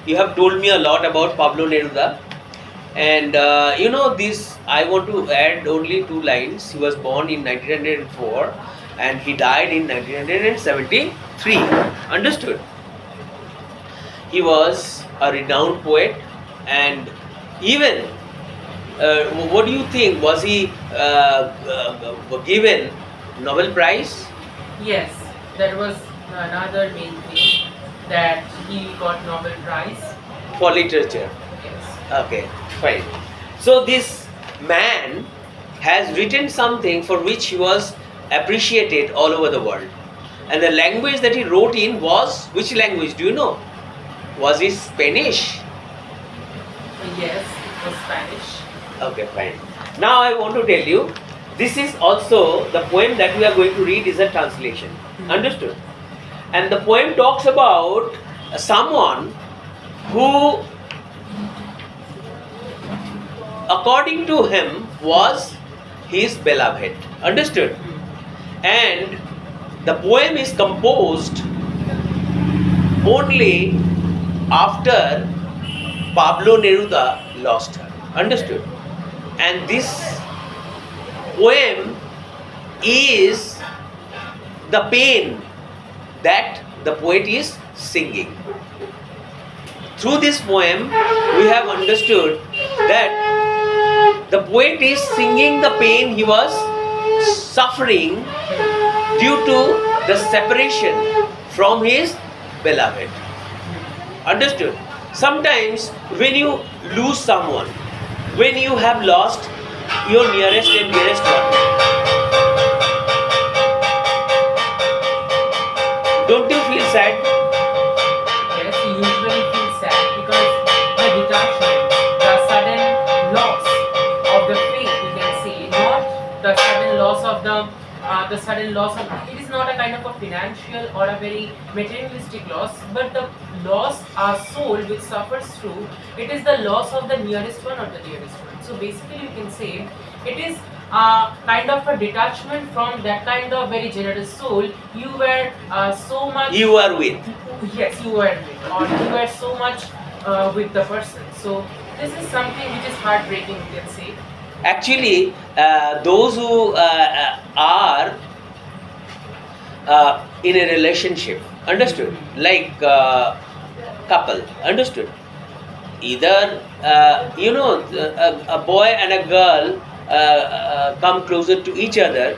you have told me a lot about Pablo Neruda. And this, I want to add only two lines. He was born in 1904 and he died in 1973. Understood? He was a renowned poet, and even what do you think? Was he given Nobel Prize? Yes, that was another main thing, that he got Nobel Prize. For literature. Yes. Okay, fine. So this man has written something for which he was appreciated all over the world. And the language that he wrote in was, which language do you know? Was it Spanish? Yes, it was Spanish. Okay, fine. Now I want to tell you, this is also the poem that we are going to read is a translation. Understood? And the poem talks about someone who, according to him, was his beloved. Understood? And the poem is composed only after Pablo Neruda lost her. Understood? And this poem is the pain that the poet is singing. Through this poem, we have understood that the poet is singing the pain he was suffering due to the separation from his beloved. Understood? Sometimes when you lose someone, when you have lost your nearest and dearest one, don't you feel sad? Yes, you usually feel sad because the detachment, the sudden loss of the faith, you can say, not the sudden loss of it is not a kind of a financial or a very materialistic loss, but the loss our soul which suffers through, it is the loss of the nearest one or the dearest one. So basically you can say it is a kind of a detachment from that kind of very generous soul you were so much. You are with. Yes, you were with, or you were so much with the person. So this is something which is heartbreaking, you can say. Actually, those who are in a relationship, understood, like couple, understood, either a boy and a girl come closer to each other,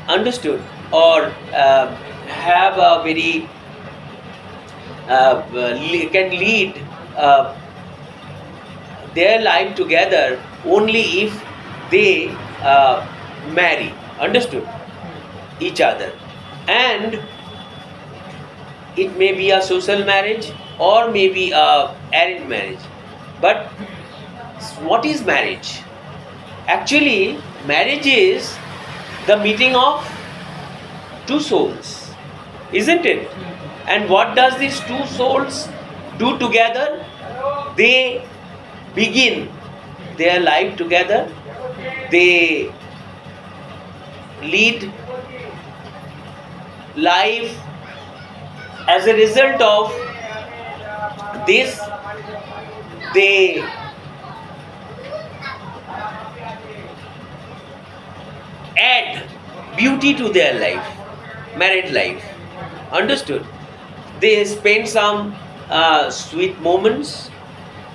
understood, or have a very can lead their life together only if they marry, understood, each other. And it may be a social marriage or maybe a arranged marriage. But what is marriage? Actually, marriage is the meeting of two souls, isn't it? And what does these two souls do together? They begin their life together. They lead life. As a result of this, they add beauty to their life, married life. Understood? They spend some sweet moments,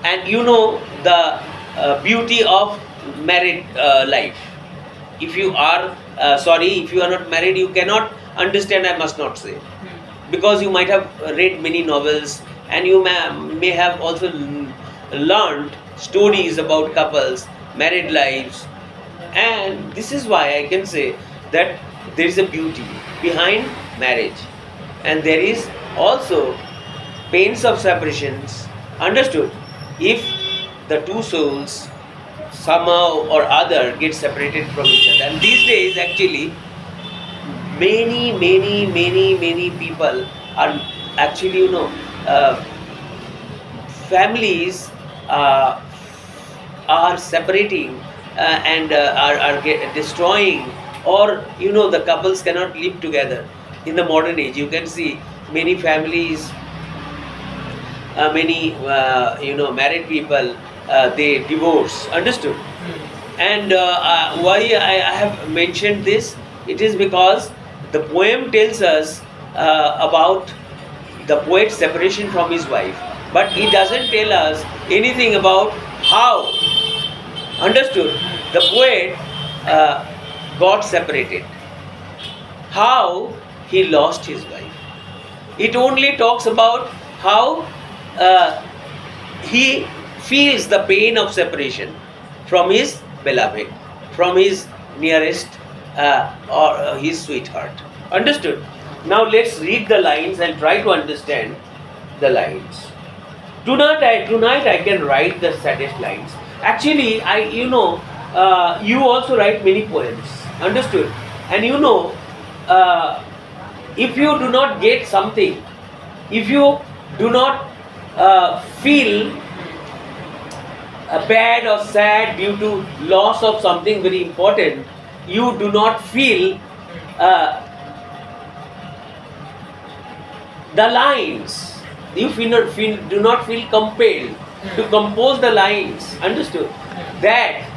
and you know the beauty of married life. If you are if you are not married, you cannot understand, I must not say, because you might have read many novels and you may have also learned stories about couples, married lives, and this is why I can say that there is a beauty behind marriage, and there is also pains of separations, understood, if the two souls somehow or other get separated from each other. And these days actually many people are actually families are separating and are destroying, or the couples cannot live together. In the modern age, you can see many families many married people, they divorce. Understood? And why I have mentioned this? It is because the poem tells us about the poet's separation from his wife, but he doesn't tell us anything about how. Understood? The poet got separated, how he lost his wife. It only talks about how he feels the pain of separation from his beloved, from his nearest or his sweetheart. Understood? Now let's read the lines and try to understand the lines. Tonight I can write the saddest lines. Actually, you also write many poems. Understood? And if you do not get something, if you do not feel bad or sad due to loss of something very important, you do not feel the lines. You do not feel compelled to compose the lines. Understood? That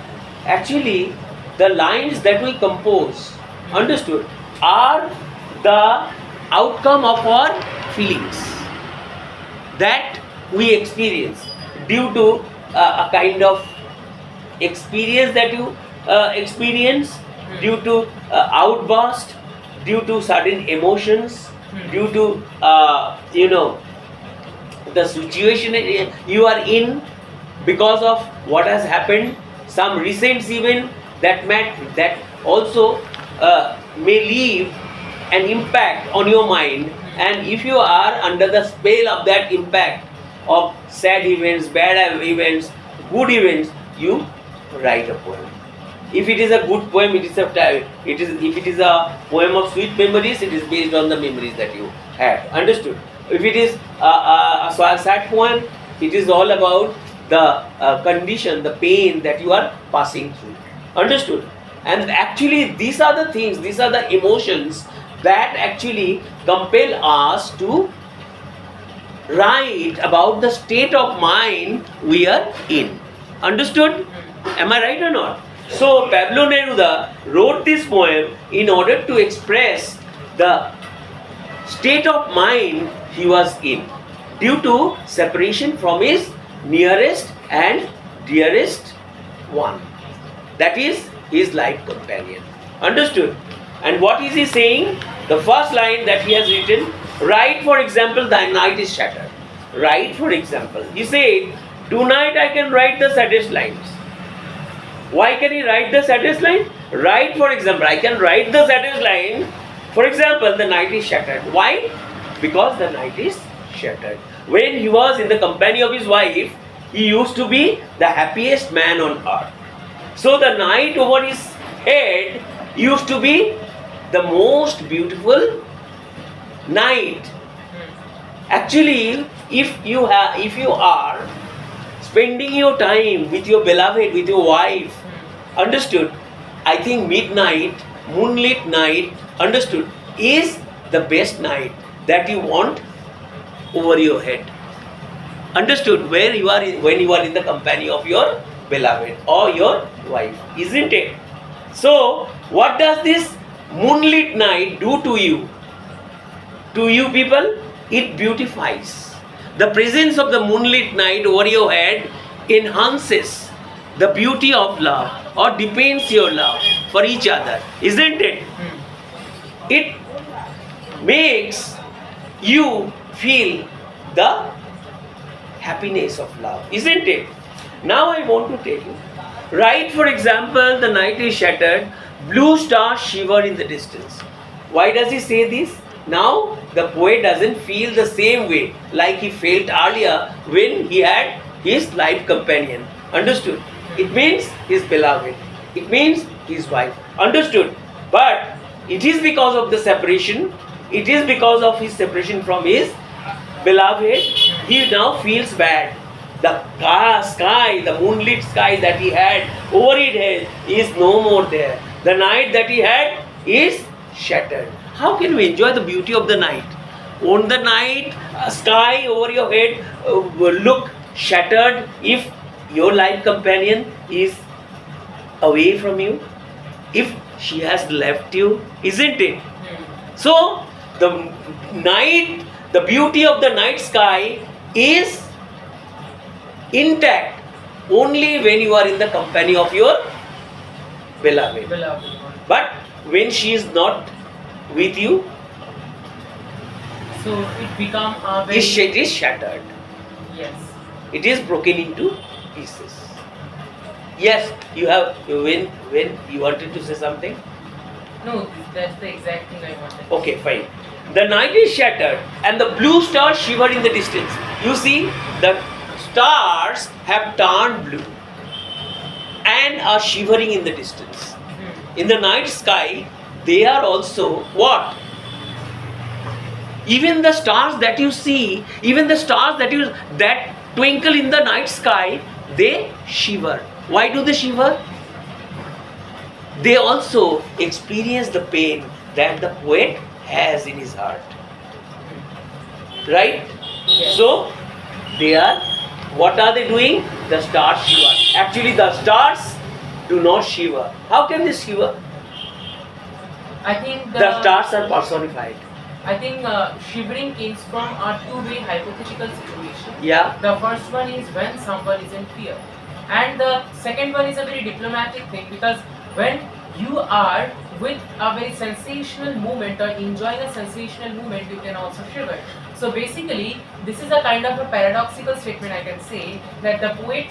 actually the lines that we compose, understood, are the outcome of our feelings that we experience due to a kind of experience that you experience, due to outburst, due to sudden emotions, due to the situation you are in, because of what has happened, some recent event that also may leave an impact on your mind, and if you are under the spell of that impact of sad events, bad events, good events, you write a poem. If it is a good poem, if it is a poem of sweet memories, it is based on the memories that you had. Understood? If it is a sad poem, it is all about the condition, the pain that you are passing through. Understood? And actually, these are the things, these are the emotions that actually compel us to write about the state of mind we are in. Understood? Am I right or not? So Pablo Neruda wrote this poem in order to express the state of mind he was in due to separation from his nearest and dearest one, that is his life companion. Understood? And what is he saying? The first line that he has written, write for example, thy night is shattered. Write for example. He said, tonight I can write the saddest lines. Why can he write the saddest line? Write for example, I can write the saddest line. For example, the night is shattered. Why? Because the night is shattered. When he was in the company of his wife, he used to be the happiest man on earth. So the night over his head used to be the most beautiful night. Actually, if you are spending your time with your beloved, with your wife, understood, I think midnight, moonlit night, understood, is the best night that you want over your head. Understood? When you are in the company of your beloved or your wife, isn't it? So what does this moonlit night do to you? To you people, it beautifies. The presence of the moonlit night over your head enhances the beauty of love or deepens your love for each other, isn't it? It makes you feel the happiness of love, isn't it? Now I want to tell you, write for example, the night is shattered, blue stars shiver in the distance. Why does he say this? Now the poet doesn't feel the same way like he felt earlier when he had his life companion. Understood? It means his beloved. It means his wife. Understood? But it is because of the separation. It is because of his separation from his beloved. He now feels bad. The sky, the moonlit sky that he had over his head is no more there. The night that he had is shattered. How can we enjoy the beauty of the night On the night sky over your head will look shattered if your life companion is away from you, if she has left you, isn't it? So the night, the beauty of the night sky is intact only when you are in the company of your beloved. Beloved one. But when she is not with you, So it become a very it is shattered. yes. It is broken into pieces. Yes, you have when you wanted to say something. No, that's the exact thing I wanted. Okay, fine. The night is shattered and the blue stars shiver in the distance. You see, the stars have turned blue and are shivering in the distance. In the night sky, they are also what? Even the stars that you see, even the stars that twinkle in the night sky, they shiver. Why do they shiver? They also experience the pain that the poet has in his heart. Right? Yes. So, they are, what are they doing? The stars shiver. Actually, the stars do not shiver. How can they shiver? I think The stars are personified. I think shivering comes from a two-way hypothetical situation. Yeah. The first one is when someone is in fear, and the second one is a very diplomatic thing, because when you are with a very sensational moment or enjoying a sensational moment, you can also shiver. So basically, this is a kind of a paradoxical statement, I can say, that the poet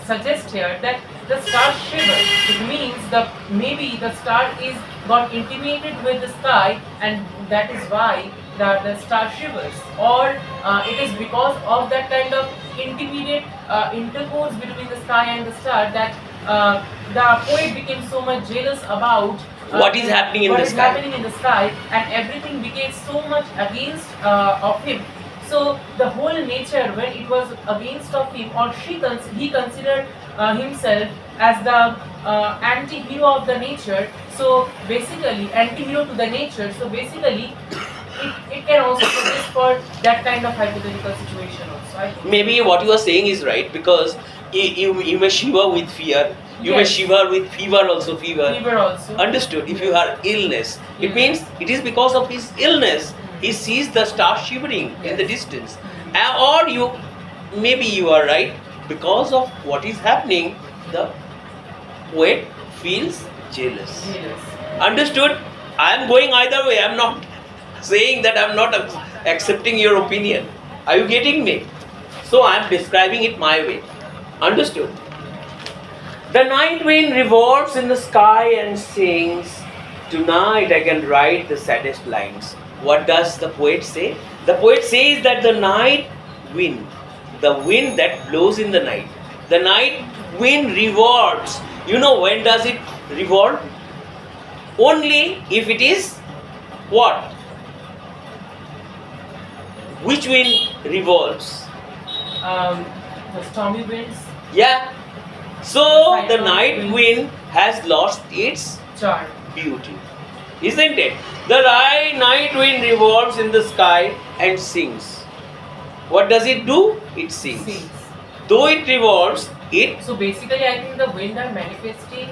suggests here that the star shiver. It means maybe the star is got intimated with the sky, and that is why the star shivers, or it is because of that kind of intimate intercourse between the sky and the star that the poet became so much jealous about What is happening in what the is sky. happening in the sky, and everything became so much against of him. So the whole nature, when it was against of him, or he considered himself as the anti-hero of the nature. So basically, anti-hero to the nature. So basically, it can also exist for that kind of hypothetical situation also. I think. Maybe what you are saying is right, because you may shiver with fear, you may Yes. shiver with fever also, fever. Fever also. Understood? If you have illness, it means it is because of his illness he sees the star shivering in the distance. Or maybe you are right, because of what is happening, the poet feels jealous. Yes. Understood? I am going either way. I am not saying that I am not accepting your opinion. Are you getting me? So I am describing it my way. Understood? The night wind revolves in the sky and sings, "Tonight I can write the saddest lines." What does the poet say? The poet says that the night wind, the wind that blows in the night wind revolves. You know when does it revolve? Only if it is what? Which wind revolves? The stormy winds, Yeah. So the night wind has lost its charm. beauty, isn't it? The night wind revolves in the sky and sings. What does it do? It sings. Sings. Though it revolves, it So basically, I think the wind are manifesting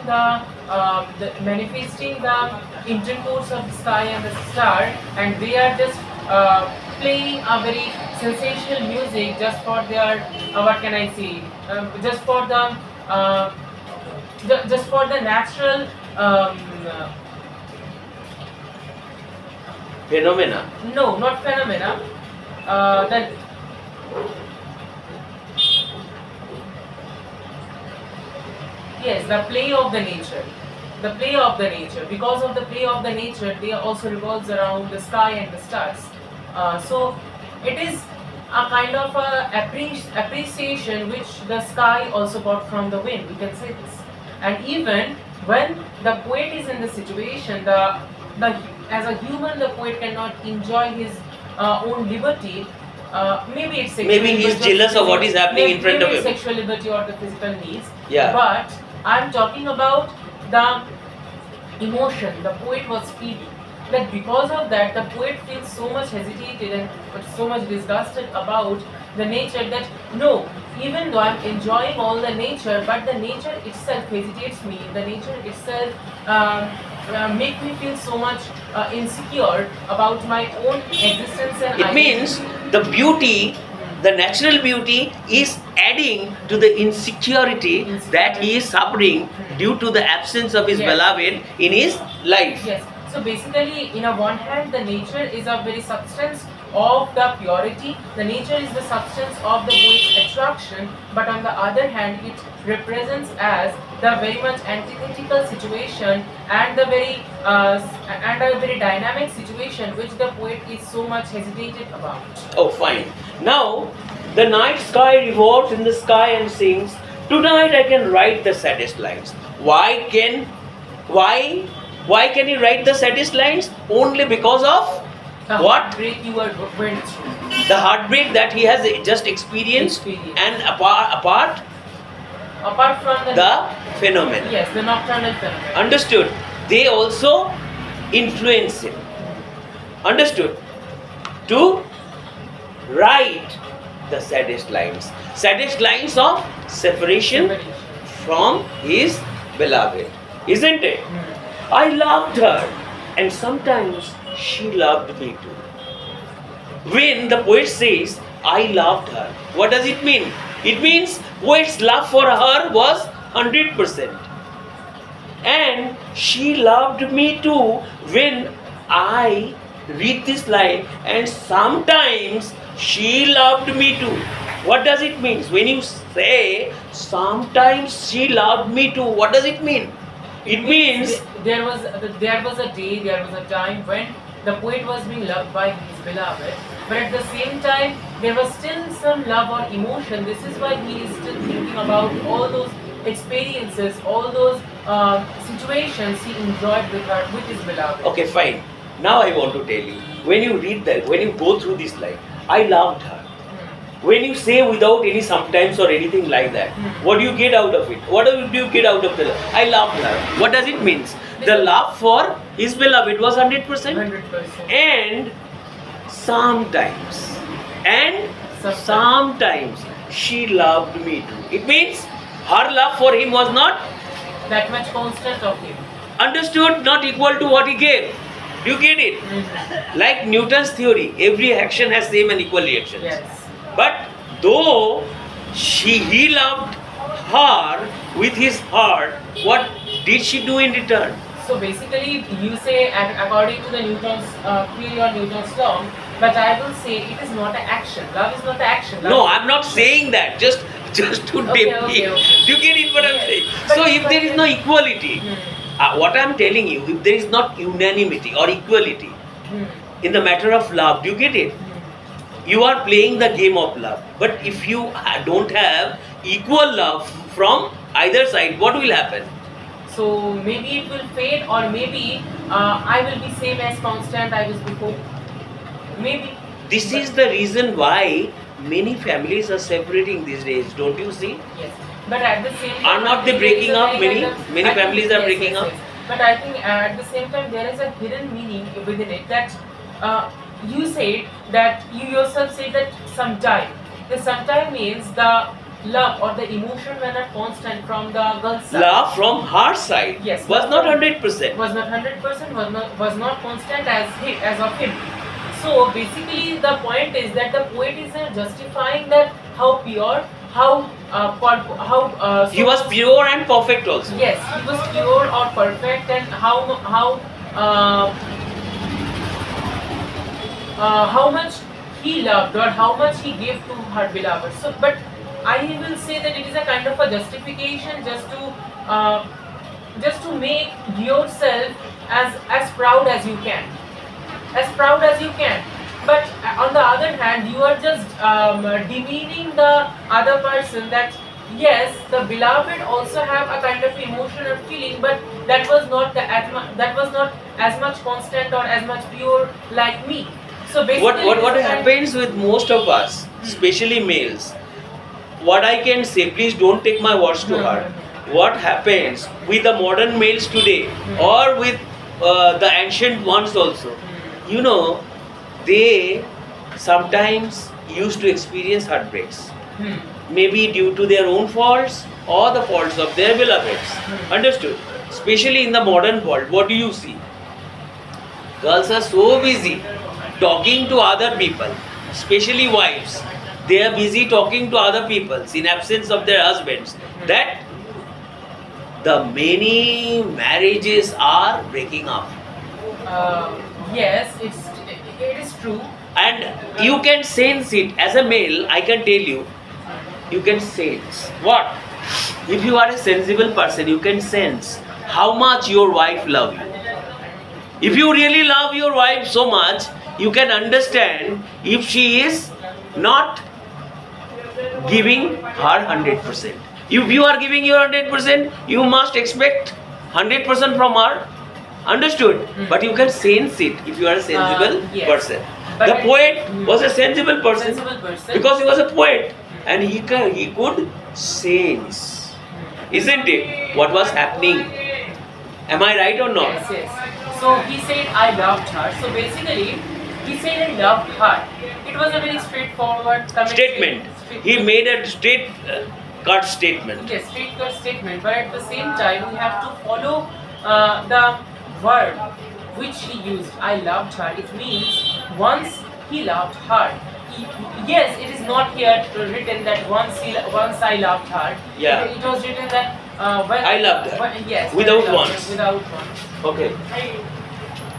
the intercourse of the sky and the star, and they are just playing a very sensational music just for their what can I say? Just for the just for the natural phenomena. no, not phenomena. That yes, the play of the nature. The play of the nature. Because of the play of the nature, they also revolves around the sky and the stars. So it is a kind of a appreciation which the sky also got from the wind. We can say this. And even when the poet is in the situation, the as a human, the poet cannot enjoy his own liberty. Maybe it's sexual Maybe he's liberty, jealous of what is happening in front of maybe him. it's sexual liberty or the physical needs. Yeah. But I'm talking about the emotion the poet was feeling. that because of that the poet feels so much hesitated and so much disgusted about the nature that no, even though I'm enjoying all the nature, but the nature itself hesitates me, the nature itself make me feel so much insecure about my own existence and It means identity. the beauty, the natural beauty is adding to the insecurity that he is suffering due to the absence of his Yes. beloved in his life. Yes. So basically, in a one hand, the nature is a very substance of the purity. The nature is the substance of the poet's attraction. But on the other hand, it represents as the very much antithetical situation and the very and a very dynamic situation which the poet is so much hesitated about. Oh, fine. Now, the night sky revolves in the sky and sings, "Tonight I can write the saddest lines." Why? Why can he write the saddest lines? Only because of The what? heartbreak you are went through. The heartbreak that he has just experienced, Experience. and apart Apart from the phenomenon. yes, the nocturnal phenomenon. Understood? They also influence him. Understood? To write the saddest lines. Saddest lines of separation from his beloved. Isn't it? I loved her, and sometimes she loved me too. When the poet says, I loved her, what does it mean? It means poet's love for her was 100%. And she loved me too when I read this line, and sometimes she loved me too. What does it mean? When you say sometimes she loved me too, what does it mean? It means there was a day, there was a time when the poet was being loved by his beloved, but at the same time there was still some love or emotion. This is why he is still thinking about all those experiences, all those situations he enjoyed with his beloved. okay, fine. Now I want to tell you, when you read that, when you go through this line, I loved her. When you say without any sometimes or anything like that, what do you get out of it? What do you get out of the I loved her? What does it mean? The love for his beloved was 100%. 100%. And sometimes, and sometimes she loved me too. It means her love for him was not That much constant of him. understood, not equal to what he gave. Do you get it? Like Newton's theory, every action has same and equal reactions. Yes. But though he loved her with his heart, what did she do in return? So basically, you say according to the Newton's theory or Newton's law, but I will say it is not an action. Love is not an action. Love No, is- I'm not saying that. Just to Okay, dip okay, in. okay. Do you get it what I'm Yes. saying? But So if if there is no equality, Hmm. what I'm telling you, if there is not unanimity or equality Hmm. in the matter of love, do you get it? You are playing the game of love. But if you don't have equal love from either side, what will happen? So maybe it will fade, or maybe I will be same as constant I was before. Maybe. This But- is the reason why many families are separating these days, don't you see? Yes. But at the same time, Are not I they think breaking there is a up? very Many- kind of- many I think- families are yes, breaking yes, up. yes. But I think at the same time there is a hidden meaning within it that you said that you yourself said that sometime. The sometime means the love or the emotion were not constant from the girl's side. Love from her side Yes. was not 100%. Was not 100%, was not constant as of him. So basically, the point is that the poet is justifying that how pure, how He was pure and perfect also. Yes, he was pure or perfect, and how much he loved or how much he gave to her beloved. So, but I will say that it is a kind of a justification just to make yourself as proud as you can, as proud as you can. But on the other hand, you are just demeaning the other person that yes, the beloved also have a kind of emotion or feeling, but that was not that was not as much constant or as much pure like me. So basically, What it's a kind- happens with most of us, especially males, what I can say, please don't take my words to heart. What happens with the modern males today, or with the ancient ones also. Hmm. You know, they sometimes used to experience heartbreaks. Hmm. Maybe due to their own faults or the faults of their beloveds. Hmm. Understood? Especially in the modern world, what do you see? Girls are so busy talking to other people, especially wives. They are busy talking to other people in absence of their husbands. That the many marriages are breaking up. Yes, it is true. And you can sense it as a male, I can tell you, you can sense what? If you are a sensible person, you can sense how much your wife loves you. If you really love your wife so much, you can understand if she is not giving her 100%. If you are giving your 100%, you must expect 100% from her. Understood? But you can sense it if you are a sensible Yes. person. But The poet was a sensible person sensible person. because he was a poet and he could sense, isn't it, what was happening? Am I right or not? Yes, yes. So he said, I loved her. So basically, he said, I loved her. It was a very straightforward Statement. He made a straight cut statement. Yes, straight cut statement. But at the same time, we have to follow the word which he used. I loved her. It means once he loved her. Yes, it is not here written that once I loved her. Yeah. It was written that when I loved her. Yes. Without when I loved once. her, without once. Okay.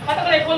Kata ko,